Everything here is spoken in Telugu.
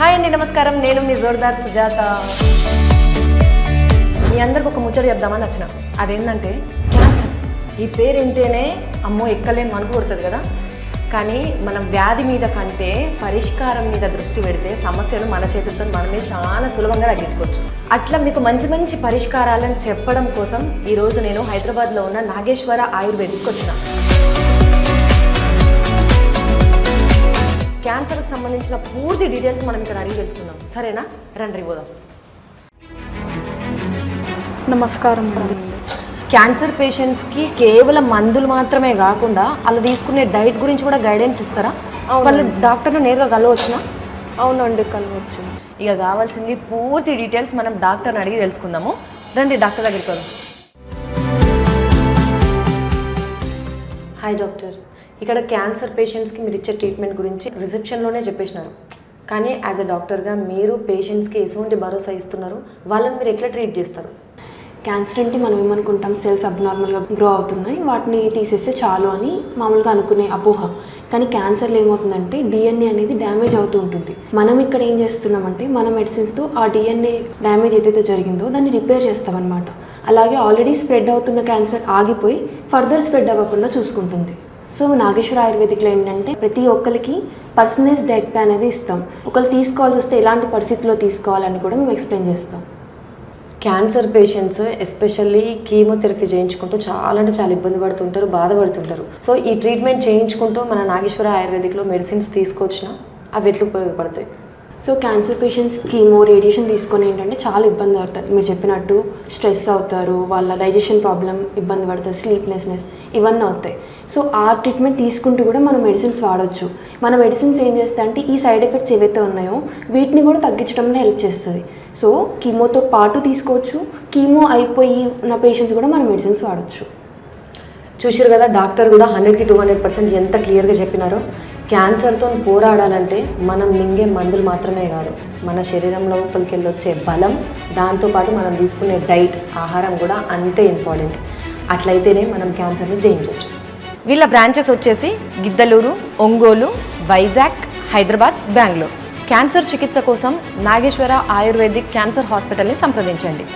హాయ్ అండి, నమస్కారం. నేను మీ జోర్దార్ సుజాత. మీ అందరికి ఒక ముచ్చట చెప్దామని వచ్చిన. అదేంటంటే క్యాన్సర్. ఈ పేరు వింటేనే అమ్మో ఎక్కలేని మనకు కొడుతుంది కదా. కానీ మనం వ్యాధి మీద కంటే పరిష్కారం మీద దృష్టి పెడితే సమస్యలు మన చేతులతో మనమే చాలా సులభంగా తగ్గించుకోవచ్చు. అట్లా మీకు మంచి మంచి పరిష్కారాలను చెప్పడం కోసం ఈరోజు నేను హైదరాబాద్లో ఉన్న నాగేశ్వర ఆయుర్వేదిక్కి వచ్చిన. క్యాన్సర్కి సంబంధించిన పూర్తి డీటెయిల్స్ మనం ఇక్కడ అడిగి తెలుసుకుందాం. సరేనా? రండి పోదాం. నమస్కారం అండి. క్యాన్సర్ పేషెంట్స్కి కేవలం మందులు మాత్రమే కాకుండా వాళ్ళు తీసుకునే డైట్ గురించి కూడా గైడెన్స్ ఇస్తారా? వాళ్ళు డాక్టర్ని నేరుగా కలవచ్చునా? అవునండి, కలవచ్చు. ఇక కావాల్సింది పూర్తి డీటెయిల్స్ మనం డాక్టర్ని అడిగి తెలుసుకుందాము. రండి డాక్టర్ దగ్గరికి వద్దాం. హాయ్ డాక్టర్, ఇక్కడ క్యాన్సర్ పేషెంట్స్కి మీరు ఇచ్చే ట్రీట్మెంట్ గురించి రిసెప్షన్లోనే చెప్పేసినారు. కానీ యాజ్ అ డాక్టర్గా మీరు పేషెంట్స్కి ఎటువంటి భరోసా ఇస్తున్నారు? వాళ్ళని మీరు ఎట్లా ట్రీట్ చేస్తారు? క్యాన్సర్ అంటే మనం ఏమనుకుంటాం, సెల్స్ అబ్నార్మల్గా గ్రో అవుతున్నాయి, వాటిని తీసేస్తే చాలు అని మామూలుగా అనుకునే అపోహ. కానీ క్యాన్సర్లో ఏమవుతుందంటే డిఎన్ఏ అనేది డ్యామేజ్ అవుతూ ఉంటుంది. మనం ఇక్కడ ఏం చేస్తున్నామంటే మన మెడిసిన్స్తో ఆ డిఎన్ఏ డ్యామేజ్ ఏదైతే జరిగిందో దాన్ని రిపేర్ చేస్తామన్నమాట. అలాగే ఆల్రెడీ స్ప్రెడ్ అవుతున్న క్యాన్సర్ ఆగిపోయి ఫర్దర్ స్ప్రెడ్ అవ్వకుండా చూసుకుంటుంది. సో నాగేశ్వర ఆయుర్వేదిక్లో ఏంటంటే ప్రతి ఒక్కరికి పర్సనలైజ్ డైట్ ప్లాన్ అనేది ఇస్తాం. ఒకరు తీసుకోవాల్సి వస్తే ఎలాంటి పరిస్థితుల్లో తీసుకోవాలని కూడా మేము ఎక్స్ప్లెయిన్ చేస్తాం. క్యాన్సర్ పేషెంట్స్ ఎస్పెషల్లీ కీమోథెరపీ చేయించుకుంటూ చాలా అంటే చాలా ఇబ్బంది పడుతుంటారు, బాధపడుతుంటారు. సో ఈ ట్రీట్మెంట్ చేయించుకుంటూ మన నాగేశ్వర ఆయుర్వేదిక్లో మెడిసిన్స్ తీసుకొచ్చినా అవి ఎట్లా ఉపయోగపడతాయి? So cancer patients chemo radiation తీసుకొని ఏంటంటే చాలా ఇబ్బంది పడతారు. మీరు చెప్పినట్టు స్ట్రెస్ అవుతారు, వాళ్ళ డైజెషన్ ప్రాబ్లం ఇబ్బంది పడతారు, స్లీప్లెస్నెస్ ఇవన్నీ అవుతాయి. సో ఆ ట్రీట్మెంట్ తీసుకుంటూ కూడా మనం మెడిసిన్స్ వాడవచ్చు. మన మెడిసిన్స్ ఏం చేస్తాయంటే ఈ సైడ్ ఎఫెక్ట్స్ ఏవైతే ఉన్నాయో వీటిని కూడా తగ్గించడంలో హెల్ప్ చేస్తుంది. సో కీమోతో పాటు తీసుకోవచ్చు, కీమో అయిపోయి ఉన్న పేషెంట్స్ కూడా మన మెడిసిన్స్ వాడచ్చు. చూసారు కదా, డాక్టర్ కూడా 100కి 200% ఎంత క్లియర్గా చెప్పినారో. క్యాన్సర్తో పోరాడాలంటే మనం మింగే మందులు మాత్రమే కాదు, మన శరీరం లోపలికి వెళ్ళి వచ్చే బలం, దాంతోపాటు మనం తీసుకునే డైట్, ఆహారం కూడా అంతే ఇంపార్టెంట్. అట్లయితేనే మనం క్యాన్సర్ని జయించవచ్చు. వీళ్ళ బ్రాంచెస్ వచ్చేసి గిద్దలూరు, ఒంగోలు, వైజాగ్, హైదరాబాద్, బెంగళూరు. క్యాన్సర్ చికిత్స కోసం నాగేశ్వర ఆయుర్వేదిక్ క్యాన్సర్ హాస్పిటల్ని సంప్రదించండి.